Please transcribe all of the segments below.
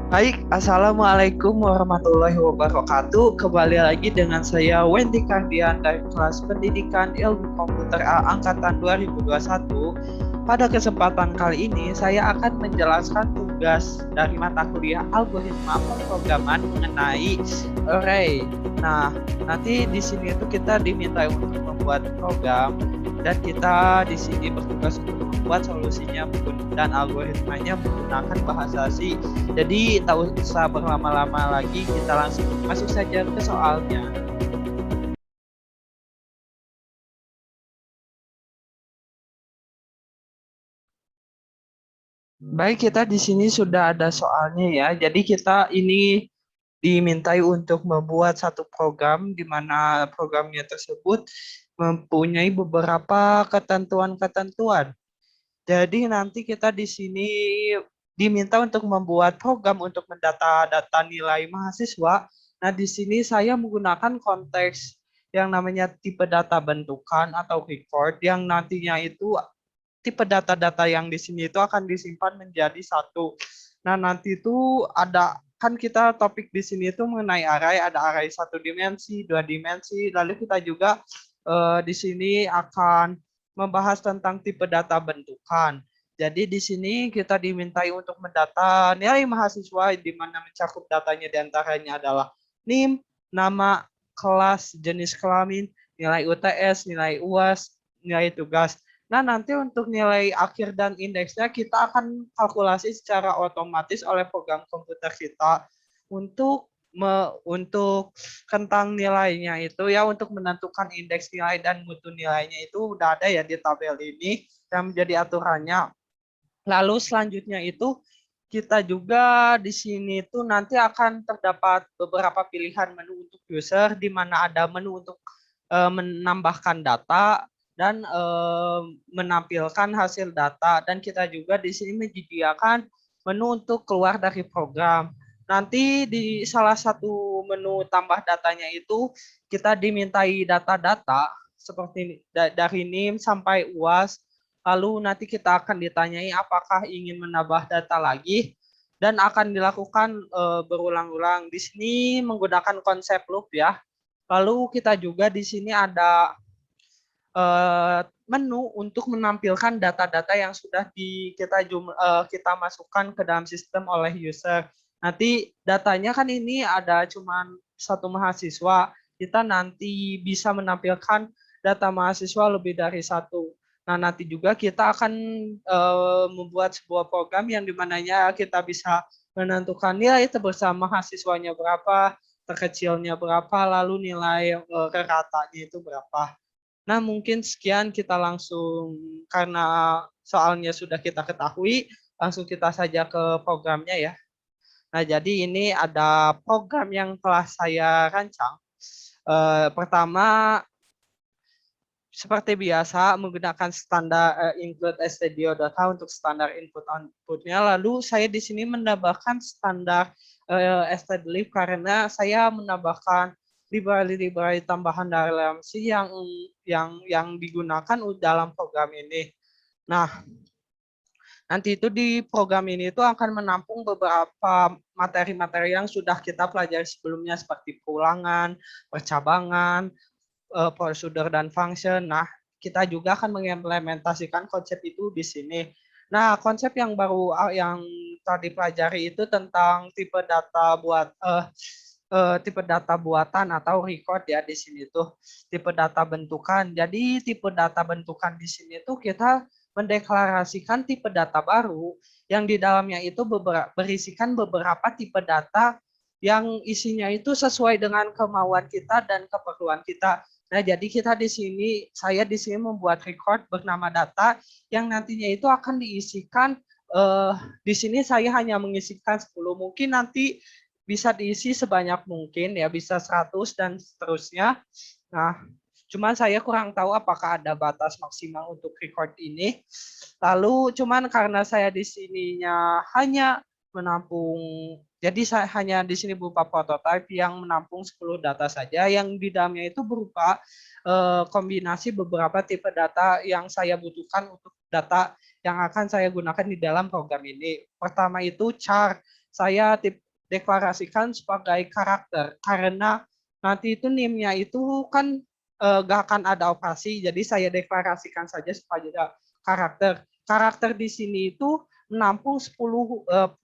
Baik, Assalamualaikum warahmatullahi wabarakatuh. Kembali lagi dengan saya Wendy Kardian dari kelas Pendidikan Ilmu Komputer A Angkatan 2021. Pada kesempatan kali ini, saya akan menjelaskan tugas dari mata kuliah algoritma pemrograman mengenai array. Nah, nanti di sini itu kita diminta untuk membuat program dan kita di sini bertugas untuk membuat solusinya dan algoritmanya menggunakan bahasa C. Jadi tak usah berlama-lama lagi, kita langsung masuk saja ke soalnya. Baik, kita di sini sudah ada soalnya ya. Jadi kita ini dimintai untuk membuat satu program di mana programnya tersebut mempunyai beberapa ketentuan-ketentuan. Jadi nanti kita di sini diminta untuk membuat program untuk mendata data nilai mahasiswa. Nah, di sini saya menggunakan konteks yang namanya tipe data bentukan atau record yang nantinya itu tipe data-data yang di sini itu akan disimpan menjadi satu. Nah, nanti itu ada kan kita topik di sini itu mengenai array, ada array satu dimensi, dua dimensi, lalu kita juga di sini akan membahas tentang tipe data bentukan. Jadi di sini kita dimintai untuk mendata nilai mahasiswa di mana mencakup datanya diantaranya adalah NIM, nama, kelas, jenis kelamin, nilai UTS, nilai UAS, nilai tugas. Nah, nanti untuk nilai akhir dan indeksnya kita akan kalkulasi secara otomatis oleh program komputer kita untuk untuk tentang nilainya itu ya untuk menentukan indeks nilai dan mutu nilainya itu udah ada ya di tabel ini yang menjadi aturannya. Lalu selanjutnya itu kita juga di sini tuh nanti akan terdapat beberapa pilihan menu untuk user di mana ada menu untuk menambahkan data dan menampilkan hasil data dan kita juga di sini menyediakan menu untuk keluar dari program. Nanti di salah satu menu tambah datanya itu kita dimintai data-data seperti dari NIM sampai UAS. Lalu nanti kita akan ditanyai apakah ingin menambah data lagi dan akan dilakukan berulang-ulang. Di sini menggunakan konsep loop ya. Lalu kita juga di sini ada menu untuk menampilkan data-data yang sudah kita masukkan ke dalam sistem oleh user. Nanti datanya kan ini ada cuma satu mahasiswa, kita nanti bisa menampilkan data mahasiswa lebih dari satu. Nah, nanti juga kita akan membuat sebuah program yang dimananya kita bisa menentukan nilai itu bersama mahasiswanya berapa, terkecilnya berapa, lalu nilai ratanya itu berapa. Nah, mungkin sekian kita langsung karena soalnya sudah kita ketahui, langsung kita saja ke programnya ya. Nah, jadi ini ada program yang telah saya rancang. Pertama, seperti biasa menggunakan standar include stdio.h untuk standar input outputnya. Lalu saya di sini menambahkan standar stdlib karena saya menambahkan library tambahan dalam C yang digunakan dalam program ini. Nah, nanti itu di program ini itu akan menampung beberapa materi-materi yang sudah kita pelajari sebelumnya seperti pulangan, percabangan, procedure dan function. Nah, kita juga akan mengimplementasikan konsep itu di sini. Nah, konsep yang baru yang tadi pelajari itu tentang tipe data buatan atau record ya di sini tuh tipe data bentukan. Jadi tipe data bentukan di sini tuh kita mendeklarasikan tipe data baru yang di dalamnya itu berisikan beberapa tipe data yang isinya itu sesuai dengan kemauan kita dan keperluan kita. Nah, jadi kita di sini, saya di sini membuat record bernama data yang nantinya itu akan diisikan. Di sini saya hanya mengisikan 10, mungkin nanti bisa diisi sebanyak mungkin ya, bisa 100 dan seterusnya. Nah, cuman saya kurang tahu apakah ada batas maksimal untuk record ini. Lalu cuman karena saya di sininya hanya menampung, jadi saya hanya di sini berupa prototype yang menampung 10 data saja yang di dalamnya itu berupa kombinasi beberapa tipe data yang saya butuhkan untuk data yang akan saya gunakan di dalam program ini. Pertama itu char, saya deklarasikan sebagai karakter karena nanti itu NIM-nya itu kan nggak akan ada operasi, jadi saya deklarasikan saja sebagai karakter. Karakter di sini itu menampung 10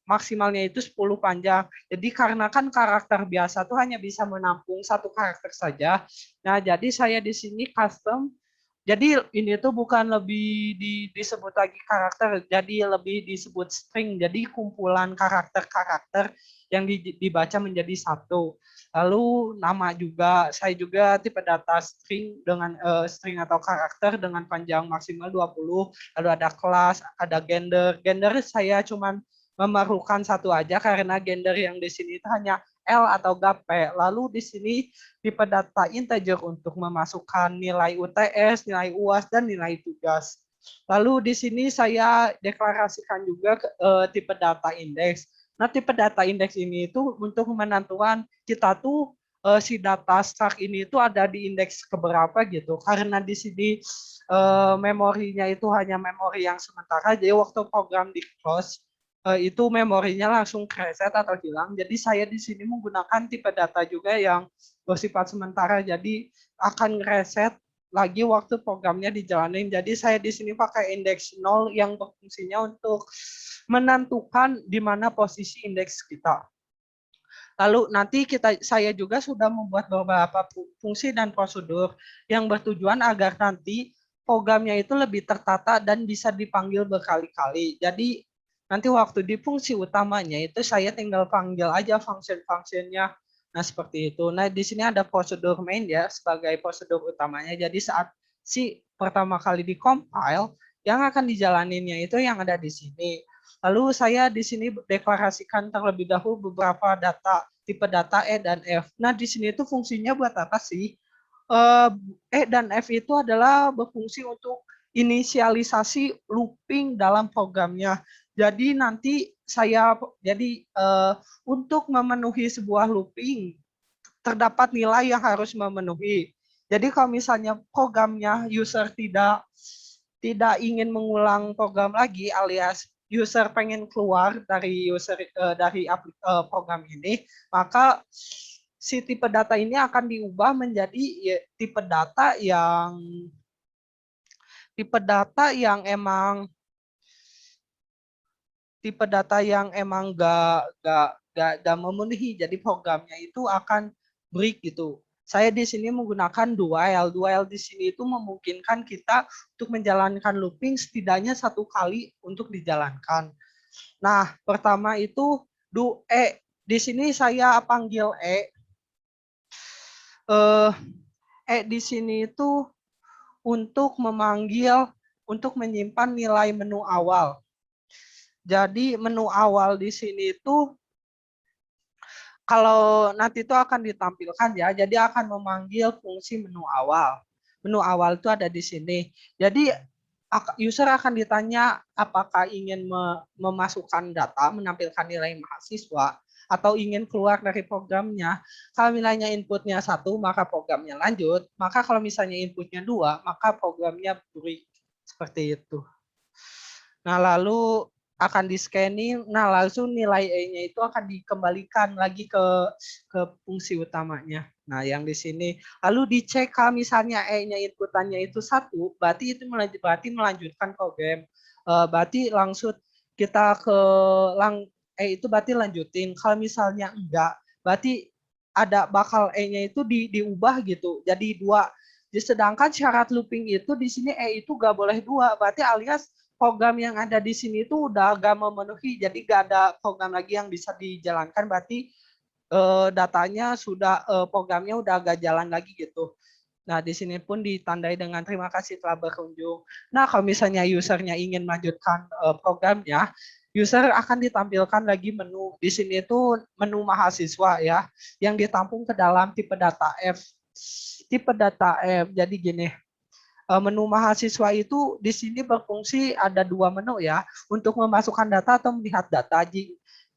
maksimalnya itu 10 panjang. Jadi karena kan karakter biasa tuh hanya bisa menampung satu karakter saja. Nah, jadi saya di sini custom. Jadi ini tuh bukan lebih disebut lagi karakter, jadi lebih disebut string. Jadi kumpulan karakter-karakter yang dibaca menjadi satu. Lalu nama juga, saya juga tipe data string dengan string atau karakter dengan panjang maksimal 20. Lalu ada kelas, ada gender. Gender saya cuman memerlukan satu aja karena gender yang di sini itu hanya L atau GAP. Lalu di sini tipe data integer untuk memasukkan nilai UTS, nilai UAS, dan nilai tugas. Lalu di sini saya deklarasikan juga tipe data indeks. Nah, tipe data indeks ini itu untuk menentukan kita tuh si data struct ini itu ada di indeks keberapa gitu. Karena di sini memorinya itu hanya memori yang sementara, jadi waktu program di close itu memorinya langsung reset atau hilang. Jadi saya di sini menggunakan tipe data juga yang bersifat sementara. Jadi akan reset lagi waktu programnya dijalanin. Jadi saya di sini pakai indeks 0 yang berfungsinya untuk menentukan di mana posisi indeks kita. Lalu nanti saya juga sudah membuat beberapa fungsi dan prosedur yang bertujuan agar nanti programnya itu lebih tertata dan bisa dipanggil berkali-kali. Jadi nanti waktu di fungsi utamanya itu saya tinggal panggil aja function-functionnya. Nah, seperti itu. Nah, di sini ada prosedur main ya sebagai prosedur utamanya. Jadi saat si pertama kali di-compile, yang akan dijalaninnya itu yang ada di sini. Lalu saya di sini deklarasikan terlebih dahulu beberapa data, tipe data E dan F. Nah, di sini itu fungsinya buat apa sih? E dan F itu adalah berfungsi untuk inisialisasi looping dalam programnya. Jadi nanti untuk memenuhi sebuah looping terdapat nilai yang harus memenuhi. Jadi kalau misalnya programnya user tidak ingin mengulang program lagi alias user pengen keluar dari program ini, maka si tipe data ini akan diubah menjadi tipe data yang emang gak memenuhi, jadi programnya itu akan break gitu. Saya di sini menggunakan dual. Dual di sini itu memungkinkan kita untuk menjalankan looping setidaknya satu kali untuk dijalankan. Nah, pertama itu di sini saya panggil di sini itu untuk menyimpan nilai menu awal. Jadi menu awal di sini itu kalau nanti itu akan ditampilkan ya, jadi akan memanggil fungsi menu awal. Menu awal itu ada di sini. Jadi user akan ditanya apakah ingin memasukkan data, menampilkan nilai mahasiswa, atau ingin keluar dari programnya. Kalau nilainya inputnya 1, maka programnya lanjut. Maka kalau misalnya inputnya 2, maka programnya break. Seperti itu. Nah, lalu akan di-scanning, nah langsung nilai E-nya itu akan dikembalikan lagi ke fungsi utamanya. Nah, yang di sini. Lalu dicek kalau misalnya E-nya inputannya itu 1, berarti itu melanjutkan program. Berarti langsung kita itu berarti lanjutin. Kalau misalnya enggak, berarti bakal E-nya itu diubah gitu. Jadi 2. Sedangkan syarat looping itu di sini E itu nggak boleh 2, berarti alias program yang ada di sini itu udah agak memenuhi, jadi gak ada program lagi yang bisa dijalankan, berarti datanya sudah programnya udah agak jalan lagi gitu. Nah, di sini pun ditandai dengan terima kasih telah berkunjung. Nah, kalau misalnya usernya ingin melanjutkan programnya, user akan ditampilkan lagi menu. Di sini itu menu mahasiswa ya, yang ditampung ke dalam tipe data F. Tipe data F, jadi gini, menu mahasiswa itu di sini berfungsi ada 2 menu ya, untuk memasukkan data atau melihat data.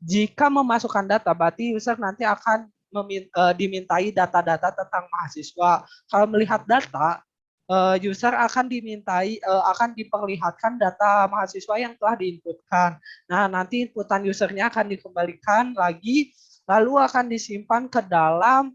Jika memasukkan data, berarti user nanti akan dimintai data-data tentang mahasiswa. Kalau melihat data, user akan diperlihatkan data mahasiswa yang telah diinputkan. Nah, nanti inputan usernya akan dikembalikan lagi, lalu akan disimpan ke dalam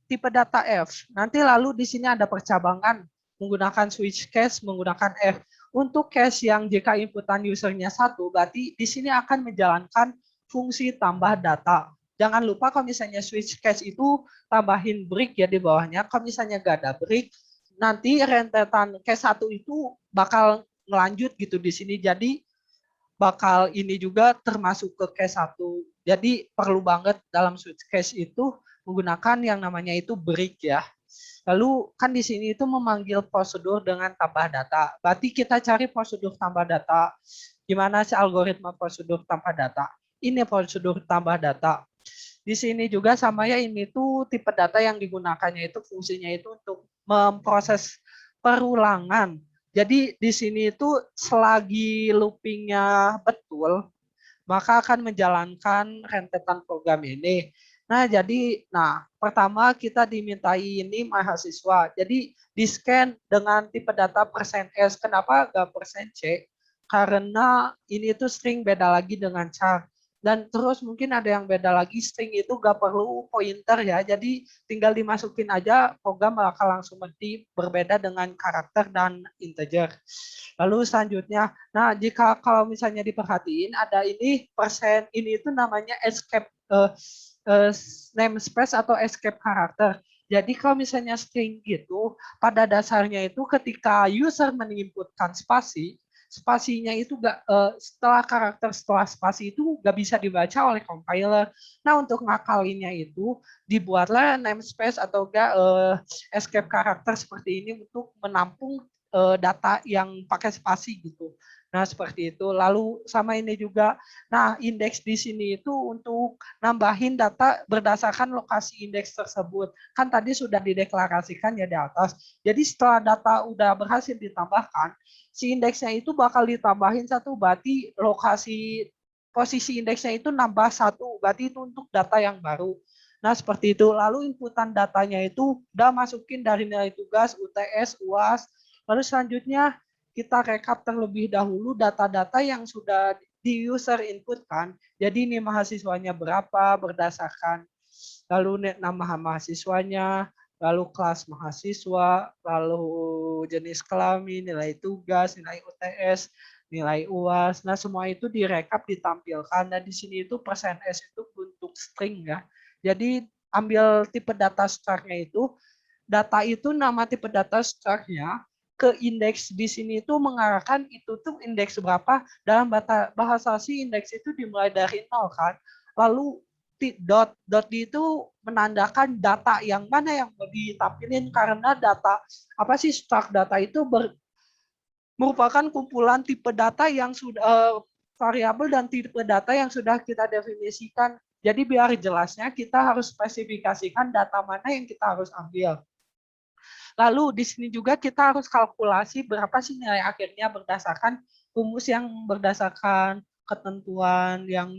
tipe data F. Nanti lalu di sini ada percabangan menggunakan switch case, menggunakan F. Untuk case yang jika inputan usernya 1, berarti di sini akan menjalankan fungsi tambah data. Jangan lupa kalau misalnya switch case itu tambahin break ya di bawahnya. Kalau misalnya nggak ada break, nanti rentetan case 1 itu bakal ngelanjut gitu di sini. Jadi bakal ini juga termasuk ke case 1. Jadi perlu banget dalam switch case itu menggunakan yang namanya itu break ya. Lalu kan di sini itu memanggil prosedur dengan tambah data. Berarti kita cari prosedur tambah data. Gimana sih algoritma prosedur tambah data? Ini prosedur tambah data. Di sini juga sama ya, ini tuh tipe data yang digunakannya itu fungsinya itu untuk memproses perulangan. Jadi di sini itu selagi loopingnya betul, maka akan menjalankan rentetan program ini. Nah, pertama kita dimintai ini mahasiswa. Jadi di-scan dengan tipe data persen %S. Kenapa nggak persen %C? Karena ini tuh string beda lagi dengan char. Dan terus mungkin ada yang beda lagi, string itu nggak perlu pointer ya. Jadi tinggal dimasukin aja, program bakal langsung berbeda dengan karakter dan integer. Lalu selanjutnya, nah jika kalau misalnya diperhatiin ada ini persen, ini itu namanya escape uh, namespace atau escape karakter. Jadi kalau misalnya string gitu, pada dasarnya itu ketika user menginputkan spasi, spasinya itu setelah karakter setelah spasi itu nggak bisa dibaca oleh compiler. Nah untuk ngakalinnya itu dibuatlah namespace atau enggak escape karakter seperti ini untuk menampung data yang pakai spasi gitu. Nah, seperti itu. Lalu sama ini juga. Nah, indeks di sini itu untuk nambahin data berdasarkan lokasi indeks tersebut. Kan tadi sudah dideklarasikan ya di atas. Jadi setelah data udah berhasil ditambahkan, si indeksnya itu bakal ditambahin satu, berarti lokasi posisi indeksnya itu nambah satu, berarti itu untuk data yang baru. Nah, seperti itu. Lalu inputan datanya itu udah masukin dari nilai tugas, UTS, UAS. Lalu selanjutnya kita rekap terlebih dahulu data-data yang sudah di user input kan. Jadi ini mahasiswanya berapa berdasarkan lalu nama mahasiswanya, lalu kelas mahasiswa, lalu jenis kelamin, nilai tugas, nilai UTS, nilai UAS. Nah, semua itu direkap ditampilkan dan di sini itu persen %S itu bentuk string ya. Jadi ambil tipe data struct-nya itu, data itu nama tipe data struct-nya ke indeks di sini itu mengarahkan itu tuh indeks berapa. Dalam bahasa C indeks itu dimulai dari 0 kan. Lalu dot itu menandakan data yang mana yang mau ditampilin, karena data apa sih struct data itu merupakan kumpulan tipe data yang sudah variabel dan tipe data yang sudah kita definisikan. Jadi biar jelasnya kita harus spesifikasikan data mana yang kita harus ambil. Lalu di sini juga kita harus kalkulasi berapa sih nilai akhirnya berdasarkan rumus yang berdasarkan ketentuan yang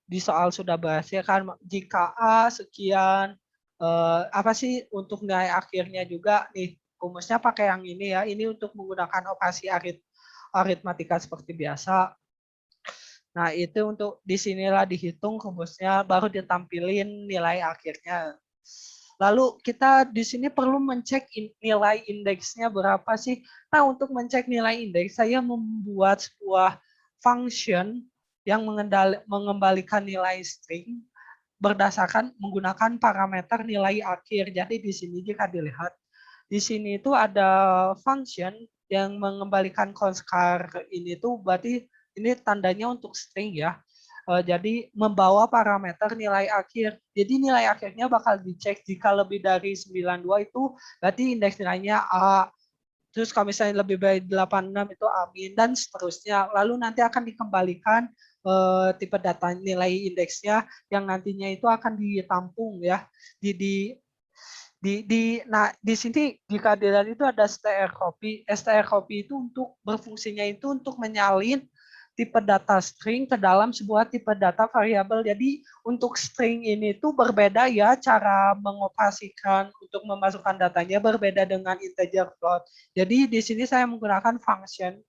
di soal sudah bahas ya kan. Jika A sekian, apa sih untuk nilai akhirnya juga nih, rumusnya pakai yang ini ya. Ini untuk menggunakan operasi aritmatika seperti biasa. Nah, itu untuk disinilah dihitung rumusnya, baru ditampilin nilai akhirnya. Lalu kita di sini perlu mencek nilai indeksnya berapa sih. Nah, untuk mencek nilai indeks, saya membuat sebuah function yang mengembalikan nilai string berdasarkan menggunakan parameter nilai akhir. Jadi di sini jika dilihat, di sini itu ada function yang mengembalikan const-char ini tuh berarti ini tandanya untuk string ya. Jadi membawa parameter nilai akhir. Jadi nilai akhirnya bakal dicek jika lebih dari 92 itu berarti indeks nilainya A. Terus kalau misalnya lebih dari 86 itu amin dan seterusnya. Lalu nanti akan dikembalikan tipe data nilai indeksnya yang nantinya itu akan ditampung ya nah di sini jika dilihat itu ada str copy. Str copy itu untuk berfungsinya itu untuk menyalin tipe data string ke dalam sebuah tipe data variabel. Jadi untuk string ini tuh berbeda ya, cara mengoperasikan untuk memasukkan datanya berbeda dengan integer float. Jadi di sini saya menggunakan function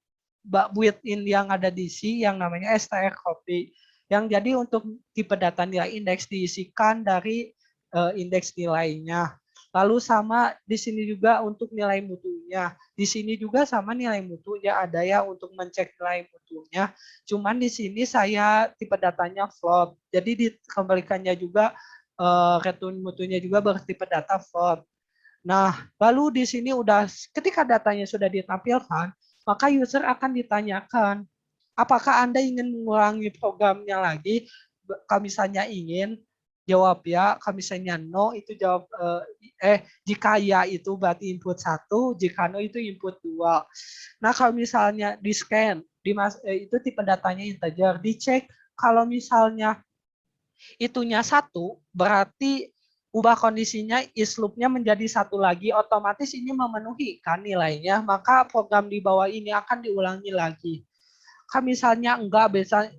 built-in yang ada di C yang namanya strcopy. Yang jadi untuk tipe data nilai indeks diisikan dari indeks nilainya. Lalu sama di sini juga untuk nilai mutunya. Di sini juga sama nilai mutunya ada ya untuk mencek nilai mutunya. Cuman di sini saya tipe datanya float. Jadi dikembalikannya juga return mutunya juga bertipe data float. Nah, lalu di sini udah ketika datanya sudah ditampilkan, maka user akan ditanyakan, apakah Anda ingin mengulangi programnya lagi? Kalau misalnya ingin, jawab ya. Kalau misalnya no, itu jawab jika ya itu berarti input 1, jika no itu input 2. Nah, kalau misalnya di scan, itu tipe datanya integer, dicek kalau misalnya itunya 1, berarti ubah kondisinya is loop-nya menjadi 1 lagi, otomatis ini memenuhi kan nilainya, maka program di bawah ini akan diulangi lagi. Kan misalnya enggak,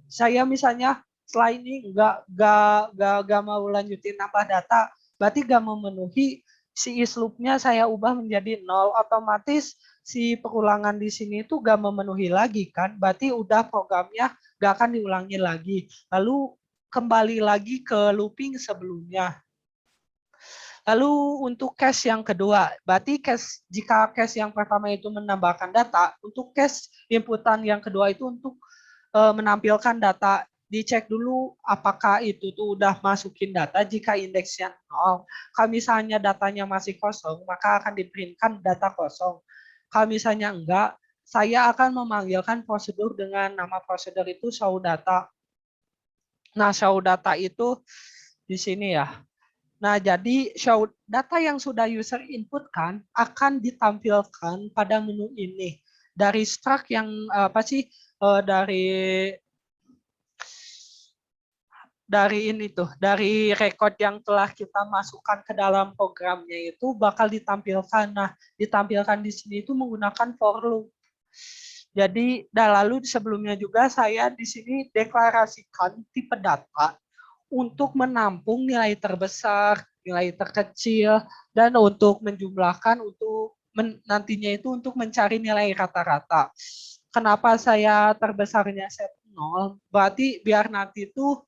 saya misalnya setelah ini enggak mau lanjutin nambah data, berarti enggak memenuhi si is loop-nya saya ubah menjadi 0, otomatis si perulangan di sini itu enggak memenuhi lagi kan, berarti udah programnya enggak akan diulangi lagi. Lalu kembali lagi ke looping sebelumnya. Lalu untuk case yang kedua, berarti jika case yang pertama itu menambahkan data, untuk case inputan yang kedua itu untuk menampilkan data, dicek dulu apakah itu tuh udah masukin data. Jika indeksnya 0, kalau misalnya datanya masih kosong, maka akan diprintkan data kosong. Kalau misalnya enggak, saya akan memanggilkan prosedur dengan nama prosedur itu show data. Nah, show data itu di sini ya. Nah, jadi show data yang sudah user inputkan akan ditampilkan pada menu ini. Dari struct yang apa sih dari ini tuh, dari record yang telah kita masukkan ke dalam programnya itu bakal ditampilkan. Nah, ditampilkan di sini itu menggunakan for loop. Jadi, lalu sebelumnya juga saya di sini deklarasikan tipe data untuk menampung nilai terbesar, nilai terkecil, dan untuk menjumlahkan untuk nantinya itu untuk mencari nilai rata-rata. Kenapa saya terbesarnya set 0? Berarti biar nanti itu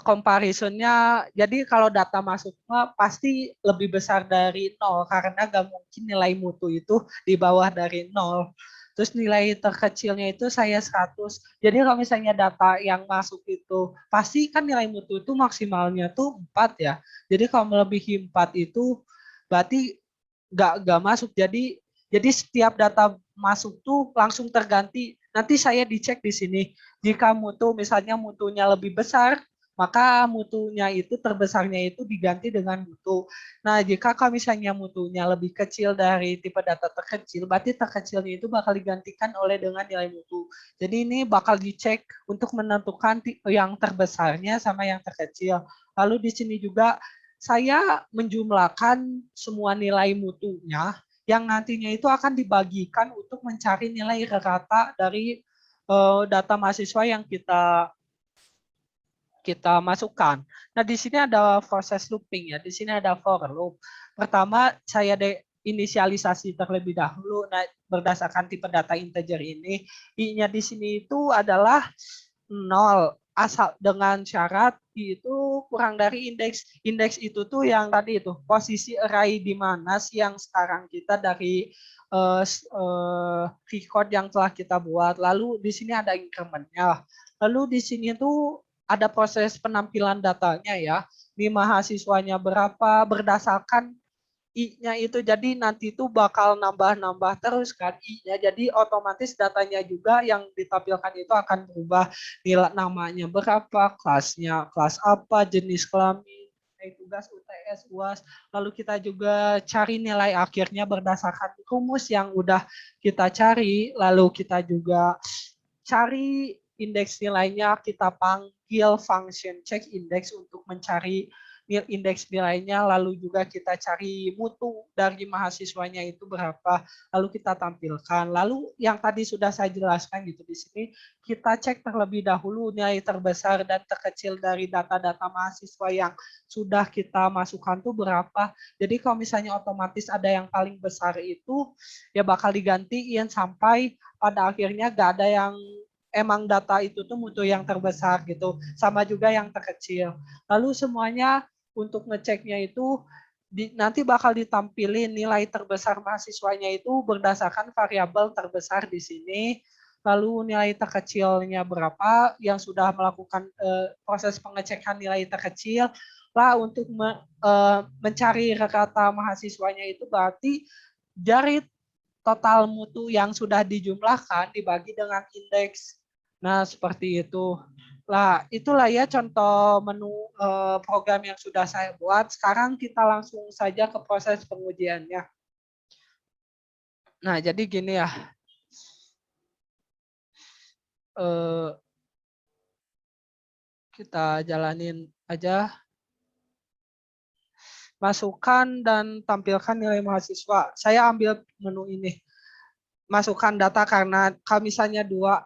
comparisonnya, jadi kalau data masuknya pasti lebih besar dari 0 karena nggak mungkin nilai mutu itu di bawah dari 0. Terus nilai terkecilnya itu saya 100. Jadi kalau misalnya data yang masuk itu pasti kan nilai mutu itu maksimalnya tuh 4 ya. Jadi kalau melebihi 4 itu berarti nggak masuk. Jadi setiap data masuk tuh langsung terganti. Nanti saya dicek di sini. Jika mutu misalnya mutunya lebih besar, maka mutunya itu terbesarnya itu diganti dengan mutu. Nah, jika kalau misalnya mutunya lebih kecil dari tipe data terkecil, berarti terkecilnya itu bakal digantikan oleh dengan nilai mutu. Jadi ini bakal dicek untuk menentukan yang terbesarnya sama yang terkecil. Lalu di sini juga saya menjumlahkan semua nilai mutunya yang nantinya itu akan dibagikan untuk mencari nilai rata dari data mahasiswa yang kita masukkan. Nah, di sini ada proses looping ya. Di sini ada for loop. Pertama, saya inisialisasi terlebih dahulu. Nah, berdasarkan tipe data integer ini, i-nya di sini itu adalah 0 asal dengan syarat itu kurang dari indeks. Indeks itu tuh yang tadi itu posisi array di mana sih yang sekarang kita dari record yang telah kita buat. Lalu di sini ada increment-nya. Lalu di sini tuh ada proses penampilan datanya ya. Di mahasiswanya berapa berdasarkan I-nya itu, jadi nanti itu bakal nambah-nambah terus kan I-nya, jadi otomatis datanya juga yang ditampilkan itu akan berubah, nilai namanya berapa, kelasnya kelas apa, jenis kelamin, tugas UTS, UAS, lalu kita juga cari nilai akhirnya berdasarkan rumus yang udah kita cari, lalu kita juga cari indeks nilainya, kita panggil function check index untuk mencari indeks nilainya, lalu juga kita cari mutu dari mahasiswanya itu berapa, lalu kita tampilkan. Lalu yang tadi sudah saya jelaskan gitu di sini, kita cek terlebih dahulu nilai terbesar dan terkecil dari data-data mahasiswa yang sudah kita masukkan tuh berapa. Jadi kalau misalnya otomatis ada yang paling besar itu, ya bakal digantiin sampai pada akhirnya gak ada yang emang data itu tuh mutu yang terbesar gitu, sama juga yang terkecil. Lalu semuanya untuk ngeceknya itu nanti bakal ditampilin nilai terbesar mahasiswanya itu berdasarkan variabel terbesar di sini, lalu nilai terkecilnya berapa yang sudah melakukan proses pengecekan nilai terkecil lah untuk mencari rata mahasiswanya itu berarti dari total mutu yang sudah dijumlahkan dibagi dengan indeks. Nah, seperti itu. Lah, itulah ya contoh menu program yang sudah saya buat. Sekarang kita langsung saja ke proses pengujiannya. Nah, jadi gini ya. Kita jalanin aja. Masukkan dan tampilkan nilai mahasiswa. Saya ambil menu ini. Masukkan data karena kalau misalnya 2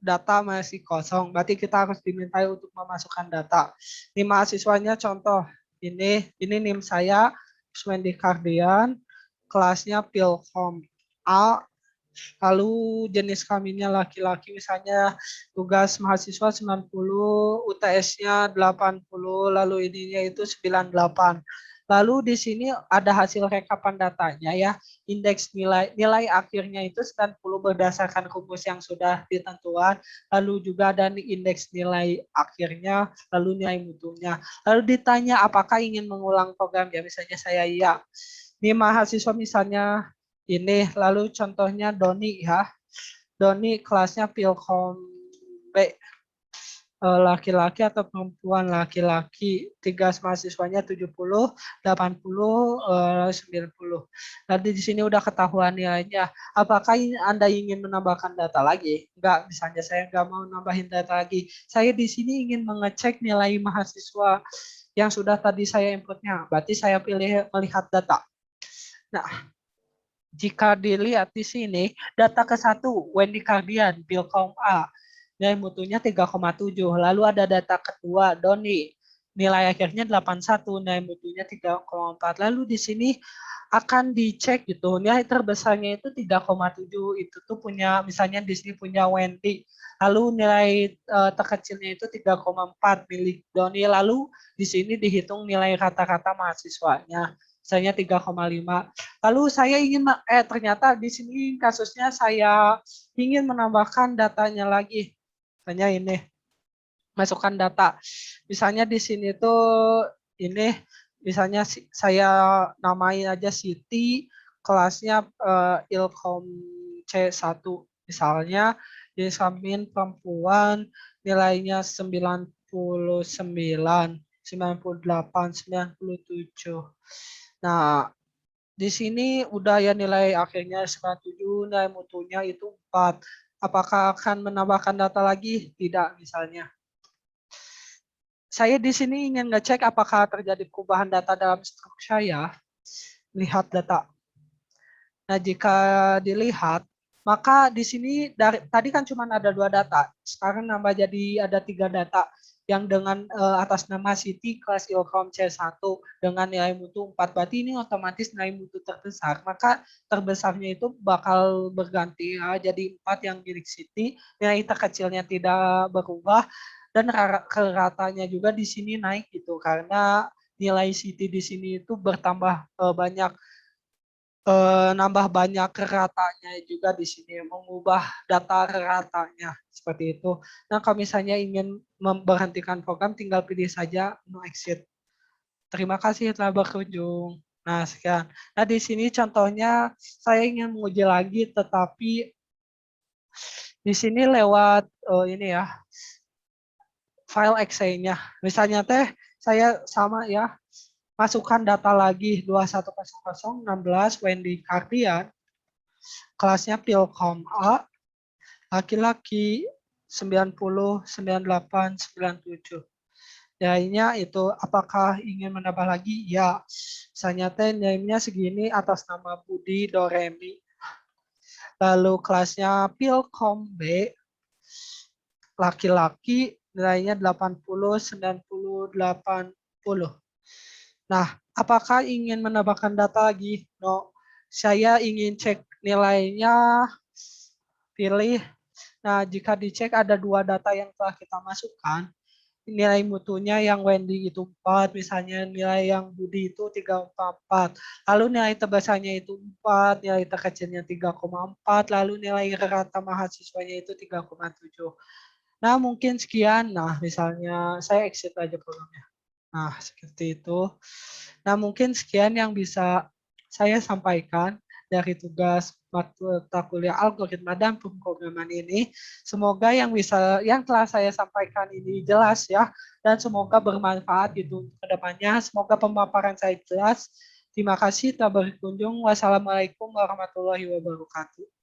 data masih kosong, berarti kita harus dimintai untuk memasukkan data. Ini mahasiswanya contoh, ini NIM saya, Usmendi Kardian, kelasnya Pilkom A, lalu jenis kelaminnya laki-laki, misalnya tugas mahasiswa 90, UTS-nya 80, lalu ininya itu 98. Lalu di sini ada hasil rekapan datanya ya, indeks nilai akhirnya itu 90 berdasarkan rumus yang sudah ditentukan, lalu juga ada indeks nilai akhirnya, lalu nilai mutunya. Lalu ditanya apakah ingin mengulang program ya, misalnya saya iya. Ini mahasiswa misalnya ini, lalu contohnya Doni ya. Doni kelasnya Pilkom B, laki-laki atau perempuan, laki-laki, 3 mahasiswanya 70, 80, 90. Nanti di sini udah ketahuan nilainya. Apakah Anda ingin menambahkan data lagi? Enggak, misalnya saya enggak mau nambahin data lagi. Saya di sini ingin mengecek nilai mahasiswa yang sudah tadi saya inputnya. Berarti saya pilih melihat data. Nah, jika dilihat di sini, data ke-1, Wendy Kardian, Pilkom A, nilai mutunya 3,7. Lalu ada data kedua, Doni, nilai akhirnya 81, nilai mutunya 3,4. Lalu di sini akan dicek gitu, nilai terbesarnya itu 3,7, itu tuh punya, misalnya di sini punya Wendy. Lalu nilai terkecilnya itu 3,4 milik Doni. Lalu di sini dihitung nilai rata-rata mahasiswanya, misalnya 3,5. Lalu saya ingin ternyata di sini kasusnya saya ingin menambahkan datanya lagi. Misalnya ini masukkan data. Misalnya di sini tuh ini misalnya saya namain aja Siti, kelasnya Ilkom C1 misalnya, jenis kelamin perempuan, nilainya 99, 98, 97. Nah, di sini udah ya nilai akhirnya 97, nilai mutunya itu 4. Apakah akan menambahkan data lagi? Tidak, misalnya. Saya di sini ingin ngecek apakah terjadi perubahan data dalam struk saya. Lihat data. Nah, jika dilihat, maka di sini tadi kan cuma ada 2 data. Sekarang nambah jadi ada 3 data yang dengan atas nama Siti kelas Ilkom C1 dengan nilai mutu 4. Berarti ini otomatis nilai mutu terbesar. Maka terbesarnya itu bakal berganti ya, jadi 4 yang milik Siti, nilai terkecilnya tidak berubah, dan ratanya juga di sini naik gitu karena nilai Siti di sini itu bertambah banyak, nambah banyak ratanya juga di sini, mengubah data ratanya seperti itu. Nah, kalau misalnya ingin memberhentikan program, tinggal pilih saja no exit. Terima kasih telah berkunjung. Nah, sekian. Nah, di sini contohnya saya ingin menguji lagi, tetapi di sini lewat ini ya, file Excel-nya. Misalnya saya sama ya, masukkan data lagi 210016 Wendy Kardian, kelasnya Pilkom A, laki-laki 90, 98, 97. Nilainya itu apakah ingin menambah lagi? Ya, misalnya teh nilainya segini atas nama Budi Doremi. Lalu kelasnya Pilkom B, laki-laki nilainya 80, 90, 80. Nah, apakah ingin menambahkan data lagi? No, saya ingin cek nilainya, pilih. Nah, jika dicek ada dua data yang telah kita masukkan, nilai mutunya yang Wendy itu 4, misalnya nilai yang Budi itu 3,4, lalu nilai terbesarnya itu 4, nilai terkecilnya 3,4, lalu nilai rata mahasiswanya itu 3,7. Nah, mungkin sekian. Nah, misalnya saya exit aja programnya. Nah, seperti itu. Nah, mungkin sekian yang bisa saya sampaikan dari tugas mata kuliah algoritma dan pemrograman ini. Semoga yang telah saya sampaikan ini jelas ya, dan semoga bermanfaat gitu ke depannya. Semoga pemaparan saya jelas. Terima kasih telah berkunjung. Wassalamualaikum warahmatullahi wabarakatuh.